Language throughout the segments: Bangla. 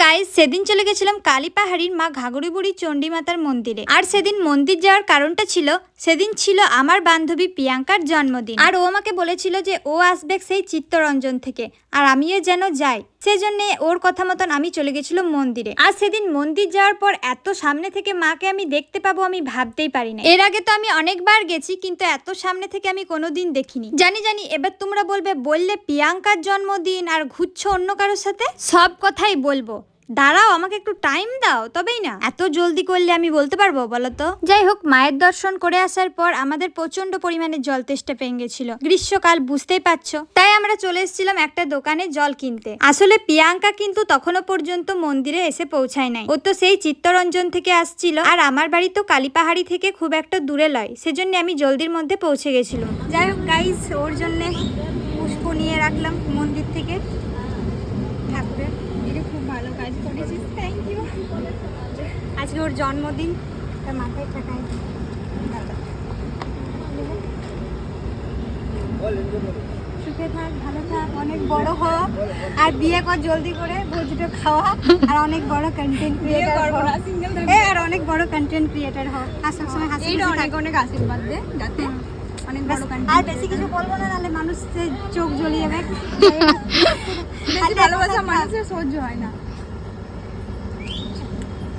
গাইস সেদিন চলে গেছিলাম কালীপাহাড়ির মা ঘাগরি বুড়ি চণ্ডী মাতার মন্দিরে। আর সেদিন মন্দির যাওয়ার কারণটা ছিল সেদিন ছিল আমার বান্ধবী প্রিয়াঙ্কার জন্মদিন। আর ও আমাকে বলেছিল যে ও আসবে সেই চিত্তরঞ্জন থেকে, আর আমিও যেন যাই। সেজন্য ওর কথা মতন আমি চলে গেছিলাম মন্দিরে। আর সেদিন মন্দির যাওয়ার পর এত সামনে থেকে মাকে আমি দেখতে পাবো আমি ভাবতেই পারিনি। এর আগে তো আমি অনেকবার গেছি, কিন্তু এত সামনে থেকে আমি কোনোদিন দেখিনি। জানি এবার তোমরা বললে প্রিয়াঙ্কার জন্মদিন আর ঘুরছো অন্য কারোর সাথে। সব কথাই বলবো, দাঁড়াও আমাকে একটু টাইম দাও, তবেই না। এত জলদি করলে আমি বলতে পারবো বলো তো? যাই হোক, মায়ের দর্শন করে আসার পর আমাদের প্রচন্ড পরিমাণে জল তেষ্টা পেয়ে গেছিল। গ্রীষ্মকাল বুঝতেই পারছো, তাই আমরা চলে এসেছিলাম একটা দোকানে জল কিনতে। আসলে প্রিয়াঙ্কা কিন্তু তখনও পর্যন্ত মন্দিরে এসে পৌঁছায় নাই। ও তো সেই চিত্তরঞ্জন থেকে আসছিল, আর আমার বাড়ি তো কালীপাহাড়ি থেকে খুব একটা দূরে লয়, সেজন্য আমি জলদির মধ্যে পৌঁছে গেছিলাম। যাই হোক গাইস, ওর জন্য পুষ্প নিয়ে রাখলাম মন্দির থেকে। ঠাকুরের খুব ভালো কাজ করেছিস, থ্যাংক ইউ। আজকে ওর জন্মদিন, তার মাথায় ঠাকাই। সুখে থাক, ভালো থাক, অনেক বড় হ, আর বিয়ে কর জলদি করে, ভোজটা খাওয়া, আর অনেক বড় কন্টেন্ট ক্রিয়েটর হ। আর অনেক বড় কন্টেন্ট ক্রিয়েটর হ, আর সবসময় হাসি অনেক অনেক আশীর্বাদ দে, যাতে অনেক বড় কন্টেন্ট। আর বেশি কিছু বলবো না, নাহলে মানুষ চোখ জ্বলিয়ে যাবে। ভালোবাসা মানুষের সহ্য হয় না।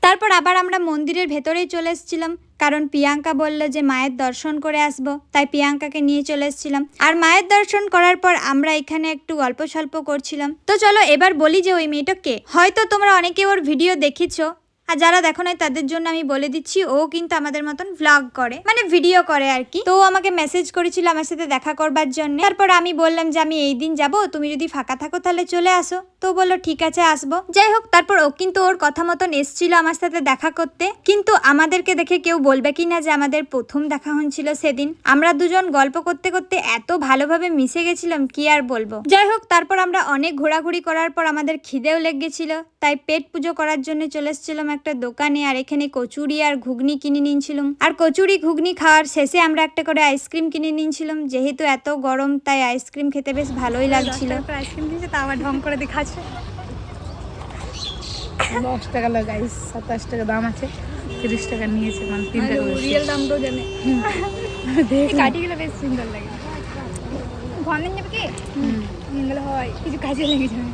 তারপর আবার আমরা মন্দিরের ভেতরেই চলে এসেছিলাম, কারণ প্রিয়াঙ্কা বলল যে মায়ের দর্শন করে আসবো, তাই প্রিয়াঙ্কাকে নিয়ে চলে এসেছিলাম। আর মায়ের দর্শন করার পর আমরা এখানে একটু গল্প সল্প করছিলাম। তো চলো এবার বলি যে ওই মেয়েটা কে। হয়তো তোমরা অনেকে ওর ভিডিও দেখেছো, আর যারা দেখো নাই তাদের জন্য আমি বলে দিচ্ছি, ও কিন্তু আমাদের মতন ভ্লগ করে, মানে ভিডিও করে আর কি। তো আমাকে মেসেজ করেছিল আমার সাথে দেখা করবার জন্য। তারপর আমি বললাম যে আমি এই দিন যাব, তুমি যদি ফাঁকা থাকো তাহলে চলে আসো। তো বললো ঠিক আছে আসবো। যাই হোক, তারপর ও কিন্তু ওর কথা মতন এসছিল আমার সাথে দেখা করতে। কিন্তু আমাদেরকে দেখে কেউ বলবে কি না যে আমাদের প্রথম দেখা হয়েছিল সেদিন। আমরা দুজন গল্প করতে করতে এত ভালোভাবে মিশে গেছিলাম, কি আর বলবো। যাই হোক, তারপর আমরা অনেক ঘোরাঘুরি করার পর আমাদের খিদেও লেগে গেছিল, তাই পেট পুজো করার জন্য চলে এসেছিলাম একটা দোকানে। আর এখানে কচুরি আর ঘুগনি কিনে নিয়েছিলাম। আর কচুরি ঘুগনি খাওয়ার শেষে আমরা একটা করে আইসক্রিম কিনে নিয়েছিলাম। যেহেতু এত গরম, তাই আইসক্রিম খেতে বেশ ভালোই লাগছিল। আইসক্রিম দিয়েছে, তা আবার ঢং করে দেখাচ্ছে। 10 টাকা লাগাইস, 27 টাকা দাম আছে, 30 টাকা নিয়েছে, মানে 3 টাকা রিয়েল দামটাও জানে। কাটিগুলো বেশ সুন্দর লাগে। ঘন যাবে কি হয়, কিছু কাজে লেগে যাবে।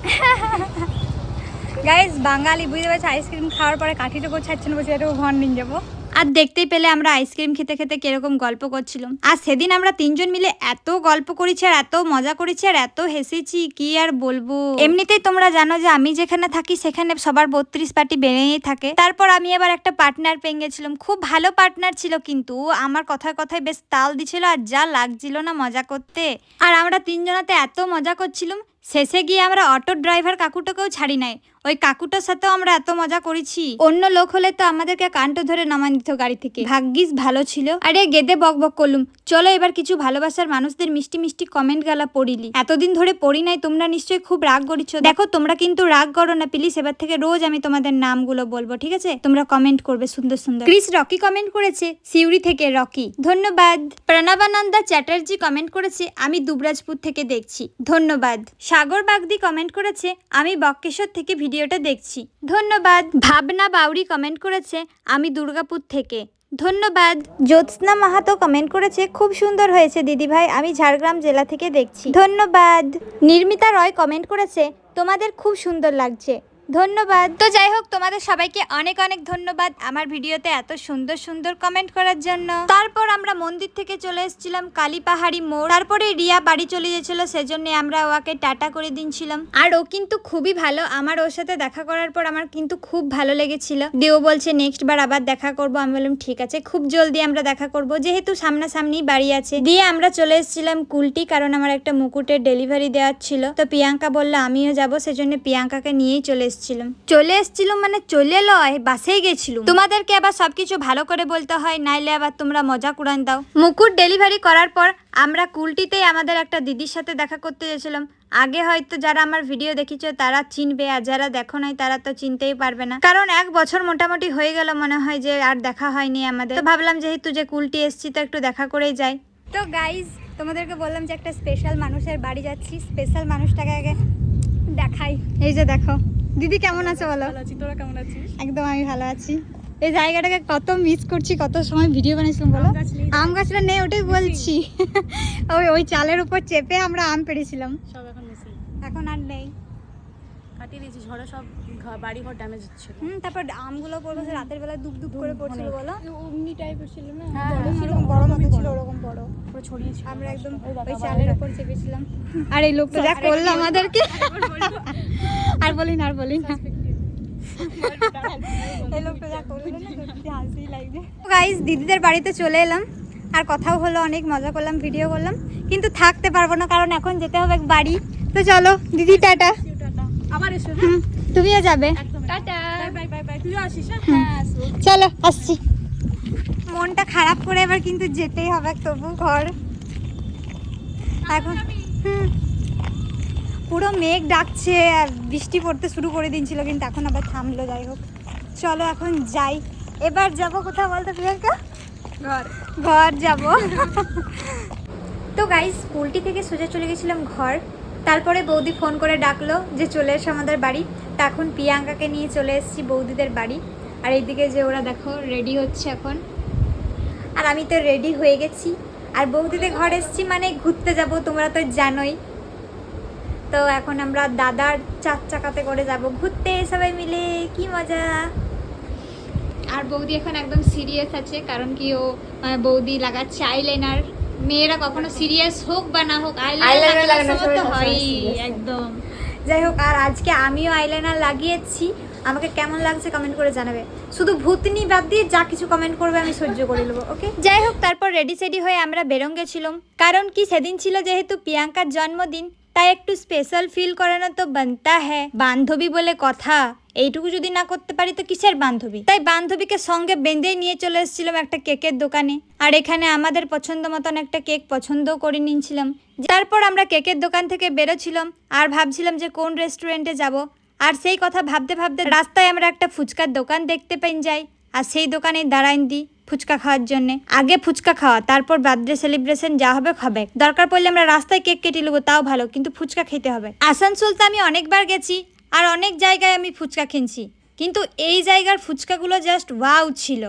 গাইস বাঙালি বুঝতে পারছে, আইসক্রিম খাওয়ার পরে কাঠিটুকু ছাড়ছে না, বসে এটুকু ঘন নিয়ে যাবো। আর দেখতেই পেলে আমরা আইসক্রিম খেতে খেতে কিরকম গল্প করছিলাম। আর সেদিন আমরা তিনজন মিলে এত গল্প করেছি, আর এত মজা করেছি, আর এত হেসেছি, কি আর বলবো। এমনিতেই তোমরা জানো যে আমি যেখানে থাকি সেখানে সবার 32 পার্টি বেড়েই থাকে। তারপর আমি এবার একটা পার্টনার পেয়ে গেছিলাম, খুব ভালো পার্টনার ছিল, কিন্তু আমার কথায় কথায় বেশ তাল দিছিল, আর যা লাগছিল না মজা করতে। আর আমরা তিনজনাতে এত মজা করছিলাম, শেষে গিয়ে আমরা অটো ড্রাইভার কাকুটাকেও ছাড়ি নাই। ওই কাকুটার সাথেও আমরা এত মজা করেছি, অন্য লোক হলে তো আমাদেরকে কান্টো ধরে নামান দিত গাড়ি থেকে। ভাগ্যিস ভালো ছিল। আরে গেদে বক বক করলুম, চলো এবার কিছু ভালোবাসার মানুষদের মিষ্টি মিষ্টি কমেন্ট গালা পড়িলি। এতদিন ধরে পড়ি নাই, তোমরা নিশ্চয়ই খুব রাগ করেছো। দেখো তোমরা কিন্তু রাগ করো না প্লিজ, এবার থেকে রোজ আমি তোমাদের নামগুলো বলবো, ঠিক আছে? তোমরা কমেন্ট করবে সুন্দর সুন্দর। ক্রিস রকি কমেন্ট করেছে সিউড়ি থেকে, রকি ধন্যবাদ। প্রণবানন্দা চ্যাটার্জি কমেন্ট করেছে আমি দুবরাজপুর থেকে দেখছি, ধন্যবাদ। সাগর বাগদি কমেন্ট করেছে আমি বক্কেশ্বর থেকে ভিডিওটা দেখছি, ধন্যবাদ। ভাবনা বাউরি কমেন্ট করেছে আমি দুর্গাপুর থেকে, ধন্যবাদ। জ্যোৎস্না মাহাতো কমেন্ট করেছে খুব সুন্দর হয়েছে দিদি ভাই, আমি ঝাড়গ্রাম জেলা থেকে দেখছি, ধন্যবাদ। নির্মিতা রয় কমেন্ট করেছে তোমাদের খুব সুন্দর লাগছে, ধন্যবাদ। তো যাই হোক, তোমাদের সবাইকে অনেক অনেক ধন্যবাদ আমার ভিডিওতে এত সুন্দর সুন্দর কমেন্ট করার জন্য। তারপর আমরা মন্দির থেকে চলে এসেছিলাম কালীপাহাড়ি মোড়। তারপরে রিয়া বাড়ি চলে গেছিল, সেজন্য আমরা ওকে টাটা করে দিনছিলাম। আর ও কিন্তু খুবই ভালো, আমার ওর সাথে দেখা করার পর আমার কিন্তু খুব ভালো লেগেছিল। দিও বলছে নেক্সট বার আবার দেখা করব, আমি বললাম ঠিক আছে, খুব জলদি আমরা দেখা করব, যেহেতু সামনাসামনি বাড়ি আছে। দিয়ে আমরা চলে এসেছিলাম কুলটি, কারণ আমার একটা মুকুটের ডেলিভারি দেওয়ার ছিল। তো প্রিয়াঙ্কা বললো আমিও যাবো, সেজন্য প্রিয়াঙ্কাকে নিয়েই চলে এসেছিলাম মানে চলে লয়, বাসেই গেছিলাম। তোমাদেরকে আবার সবকিছু ভালো করে বলতে হয়, নাইলে আবার তোমরা মজা কুড়ান দাও। মুকুট ডেলিভারি করার পর আমরা কুলটিতেই আমাদের একটা দিদির সাথে দেখা করতে গেছিলাম। আগে হয়তো যারা আমার ভিডিও দেখেছো তারা চিনবে, আর যারা দেখো নাই তারা তো চিনতেই পারবে না, কারণ 1 বছর মোটামুটি হয়ে গেল মনে হয় যে আর দেখা হয়নি আমাদের। তো ভাবলাম যেহেতু যে কুলটি এসছি তো একটু দেখা করেই যাই। তো গাইজ তোমাদেরকে বললাম যে একটা স্পেশাল মানুষের বাড়ি যাচ্ছি, স্পেশাল মানুষটাকে আগে দেখাই। এই যে দেখো, দিদি কেমন আছো বলো? ভালো আছি, তোরা কেমন আছিস? একদম আমি ভালো আছি। এই জায়গাটাকে কত মিস করছি, কত সময় ভিডিও বানিয়েছিলাম বলো। আম গাছ নেই। আম গাছটা নেই, ওটাই বলছি। ওই চালের উপর চেপে আমরা আম পেড়েছিলাম, সব এখন মিসিং। এখন আর নেই। কাটিয়ে দিয়েছি, ঝড়ে সব বাড়ি ঘর ড্যামেজ হচ্ছিল। তারপর আমগুলো পড়লো যে রাতের বেলা দুপ দুপ করে পড়ছিল বলো। অমনি টাইপের ছিল না, হ্যাঁ, বড় ছিল, ওরকম বড় মতো ছিল, ওরকম বড়। পুরো ছড়িয়েছিল। আমরা একদম ওই চালের উপর চেপেছিলাম। আর এই লোকটা যা করলো আমাদেরকে, আর বলি না, আর বলি না। এই লোকটা যা করলো না, সত্যি হাসি লাগছে। গাইস, দিদিদের বাড়িতে চলে এলাম, আর কথাও হলো, অনেক মজা করলাম, ভিডিও করলাম, কিন্তু থাকতে পারবো না কারণ এখন যেতে হবে বাড়ি। তো চলো দিদি, টাটা। আবার এসো। তুমিও যাবে? Tata, bye bye bye. তুইও আসিস? হ্যাঁ আসবো। চলো, আসছি। মনটা খারাপ করে এবার কিন্তু যেতেই হবে, তবু ঘর এখন। পুরো মেঘ ডাকছে, আর বৃষ্টি পড়তে শুরু করে দিয়েছিল, কিন্তু এখন আবার থামলো। যাই হোক, চলো এখন যাই। এবার যাবো কোথাও বলতো প্রিয়াঙ্কা? ঘর যাব। তো গাইস, স্কুলটি থেকে সোজা চলে গেছিলাম ঘর। তারপরে বৌদি ফোন করে ডাকলো যে চলে এসো আমাদের বাড়ি। তা এখন প্রিয়াঙ্কাকে নিয়ে চলে এসেছি বৌদিদের বাড়ি। আর এইদিকে যে ওরা দেখো রেডি হচ্ছে এখন, আর আমি তো রেডি হয়ে গেছি। আর বৌদিদের ঘর এসেছি মানে ঘুরতে যাব, তোমরা তো জানোই। তো এখন আমরা দাদার 4 চাকাতে করে যাব ঘুরতে সবাই মিলে, কি মজা। আর বৌদি এখন একদম সিরিয়াস আছে, কারণ কি ও বৌদি লাগাচ্ছে আইলাইনার। মেয়েরা কখনো সিরিয়াস হোক বা না হোক, আইলাইনার লাগানোর সময় তো হয়ই একদম। যাই হোক, আর আজকে আমিও আইলাইনার লাগিয়েছি। আমাকে কেমন লাগছে কমেন্ট করে জানাবে। শুধু ভূতনি বাদ দিয়ে যা কিছু কমেন্ট করবে আমি সহ্য করে নেবো, ওকে? যাই হোক, তারপর রেডি সেডি হয়ে আমরা বেরোন গেছিলাম, কারণ কি সেদিন ছিল যেহেতু প্রিয়াঙ্কার জন্মদিন, তাই একটু স্পেশাল ফিল করানো তো বানতা হ্যাঁ। বান্ধবী বলে কথা, এইটুকু যদি না করতে পারি তো কিসের বান্ধবী। তাই বান্ধবীকে সঙ্গে বেঁধেই নিয়ে চলে এসেছিলাম একটা কেকের দোকানে। আর এখানে আমাদের পছন্দ মতন একটা কেক পছন্দও করে নিয়েছিলাম। তারপর আমরা কেকের দোকান থেকে বেরোছিলাম, আর ভাবছিলাম যে কোন রেস্টুরেন্টে যাব। আর সেই কথা ভাবতে ভাবতে রাস্তায় আমরা একটা ফুচকার দোকান দেখতে পেয়ে যাই, আর সেই দোকানে দাঁড়াইন দিই ফুচকা খাওয়ার জন্য। আগে ফুচকা খাওয়া, তারপর বার্থডে সেলিব্রেশন যা হবে খাবে। দরকার পড়লে আমরা রাস্তায় কেক কেটে নেবো, তাও ভালো, কিন্তু ফুচকা খেতে হবে। আসানসোল তো আমি অনেকবার গেছি, আর অনেক জায়গায় আমি ফুচকা খেয়েছি, কিন্তু এই জায়গার ফুচকাগুলো জাস্ট ওয়াও ছিল।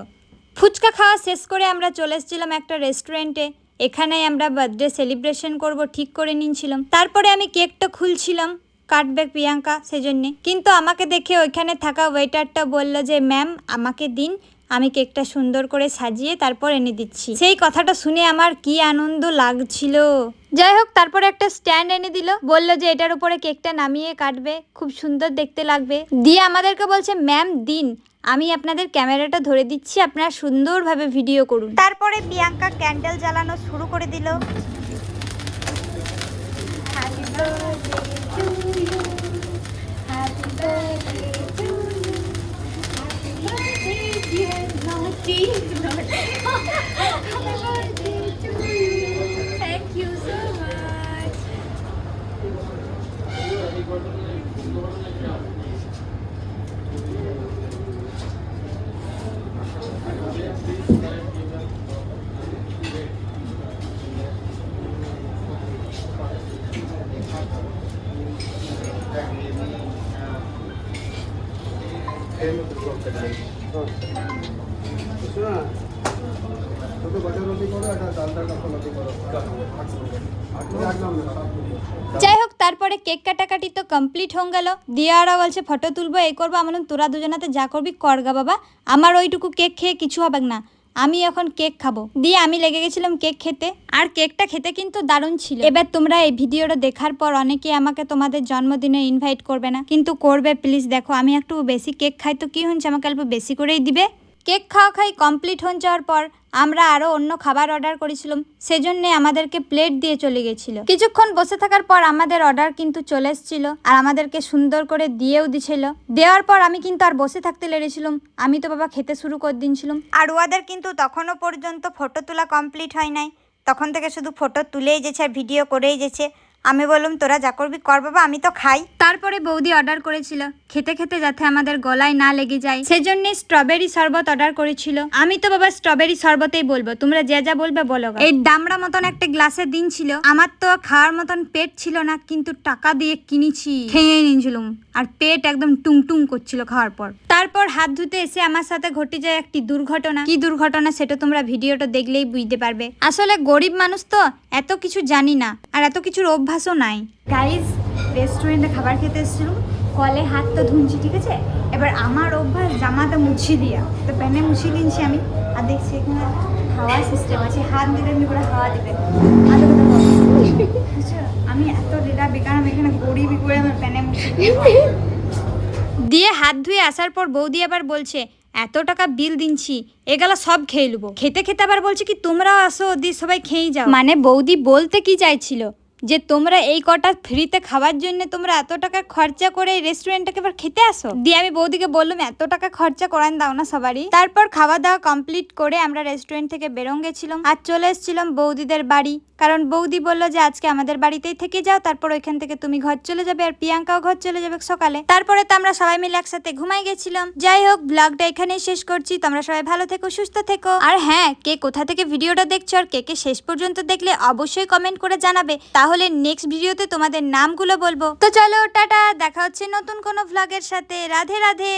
ফুচকা খাওয়া শেষ করে আমরা চলে এসেছিলাম একটা রেস্টুরেন্টে। এখানেই আমরা বার্থডে সেলিব্রেশন করব ঠিক করে নিয়েছিলাম। তারপরে আমি কেকটা খুলছিলাম, কাটবে প্রিয়াঙ্কা সেজন্যে, কিন্তু আমাকে দেখে ওইখানে থাকা ওয়েটারটা বলল যে ম্যাম আমাকে দিন, আমি কেকটা সুন্দর করে সাজিয়ে তারপর এনে দিচ্ছি। সেই কথাটা শুনে আমার কি আনন্দ লাগছিল। যাই হোক, তারপরে একটা স্ট্যান্ড এনে দিল, বলল যে এটার উপরে কেকটা নামিয়ে কাটবে, খুব সুন্দর দেখতে লাগবে। দিয়ে আমাদেরকে বলছে ম্যাম দিন, আমি আপনাদের ক্যামেরাটা ধরে দিচ্ছি, আপনারা সুন্দরভাবে ভিডিও করুন। তারপরে প্রিয়াঙ্কা ক্যান্ডেল জ্বালানো শুরু করে দিল। Thank you so much. যাই হোক, তারপরে কেক কাটাকাটি তো কমপ্লিট হয়ে গেল। দিয়ে ওরা বলছে ফটো তুলবো, এই করবো। আমার তোরা দুজনাতে যা করবি করগা বাবা, আমার ওইটুকু কেক খেয়ে কিছু হবে না, আমি এখন কেক খাবো। দিয়ে আমি লেগে গেছিলাম কেক খেতে, আর কেকটা খেতে কিন্তু দারুণ ছিল। এবার তোমরা এই ভিডিওটা দেখার পর অনেকে আমাকে তোমাদের জন্মদিনে ইনভাইট করবে না, কিন্তু করবে প্লিজ। দেখো আমি একটু বেশি কেক খাই, তো কি হচ্ছে, আমাকে অল্প বেশি করেই দিবে। কেক খাওয়া কমপ্লিট হয়ে যাওয়ার পর আমরা আরও অন্য খাবার অর্ডার করেছিলাম, সেজন্য আমাদেরকে প্লেট দিয়ে চলে গেছিলো। কিছুক্ষণ বসে থাকার পর আমাদের অর্ডার কিন্তু চলে এসেছিল, আর আমাদেরকে সুন্দর করে দিয়েও দিছিল। দেওয়ার পর আমি কিন্তু আর বসে থাকতে লেগেছিলাম, আমি তো বাবা খেতে শুরু করে দিয়েছিলাম। আর ওদের কিন্তু তখনও পর্যন্ত ফটো তোলা কমপ্লিট হয় নাই, তখন থেকে শুধু ফটো তুলেই যেছে আর ভিডিও করেই যেছে। আমি বললাম তোরা যা করবি কর বাবা, আমি তো খাই। তারপরে বৌদি অর্ডার করেছিল খেতে খেতে যাতে আমাদের গলায় না লেগে যায়, সেজন্য স্ট্রবেরি শরবত অর্ডার করেছিল। আমি তো বাবা স্ট্রবেরি শরবতেই বলবো, তোমরা যে যা বলবে বলো। এই দামড়া মতন একটা গ্লাসের দিন ছিল, আমার তো খাওয়ার মতন পেট ছিল না, কিন্তু টাকা দিয়ে কিনেছি, খেয়ে নিয়েছিলাম, আর পেট একদম টুংটুং করছিল খাওয়ার পর। তারপর হাত ধুতে এসে আমার সাথে ঘটে যায় একটি দুর্ঘটনা। কি দুর্ঘটনা সেটা তোমরা ভিডিওটা দেখলেই বুঝতে পারবে। আসলে গরিব মানুষ তো এত কিছু জানি না, আর এত কিছুর অভ্যাসও নাই। গাইজ, রেস্টুরেন্টে খাবার খেতে এসেছিলাম, কলে হাত তো ধুনছি, ঠিক আছে। এবার আমার অভ্যাস জামাটা মুছি দিয়া, তো প্যানে মুছিয়ে নিচ্ছি আমি, আর দেখছি এখানে হাওয়া সিস্টেম আছে, হাত দিলে এমনি করে হাওয়া দেবে। আমি এত রেডা বেকার, আমি এখানে গরিবই করে আমার প্যানে মুছি দিয়ে হাত ধুয়ে আসার পর বৌদি আবার বলছে এত টাকা বিল দিনছি, এগুলা সব খেয়ে নেবো। খেতে খেতে আবার বলছে কি তোমরাও আসো, দিয়ে সবাই খেয়েই যাও। মানে বৌদি বলতে কি চাইছিল যে তোমরা এই কটা ফ্রিতে খাওয়ার জন্য তোমরা এত টাকা খরচা করে এই রেস্টুরেন্টটাকে এবার খেতে আসো। দিয়ে আমি বৌদিকে বললাম এত টাকা খরচা করান দাও না সবারই। তারপর খাওয়া দাওয়া কমপ্লিট করে আমরা রেস্টুরেন্ট থেকে বেরোন গেছিলাম, আর চলে এসেছিলাম বৌদিদের বাড়ি, কারণ বৌদি বললো যে আজকে আমাদের বাড়িতেই থেকে যাও, তারপর ওইখান থেকে তুমি ঘর চলে যাবে, আর প্রিয়াঙ্কাও ঘর চলে যাবে সকালে। তারপরে তো আমরা সবাই মিলে একসাথে ঘুমাই গেছিলাম। যাই হোক, ব্লগটা এখানেই শেষ করছি। তোমরা সবাই ভালো থেকো, সুস্থ থেকো। আর হ্যাঁ, কে কোথা থেকে ভিডিওটা দেখছো আর কে কে শেষ পর্যন্ত দেখলে অবশ্যই কমেন্ট করে জানাবে, তাহলে নেক্সট ভিডিওতে তোমাদের নামগুলো বলবো। তো চলো টাটা, দেখা হচ্ছে নতুন কোনো ভ্লগের সাথে। রাধে রাধে।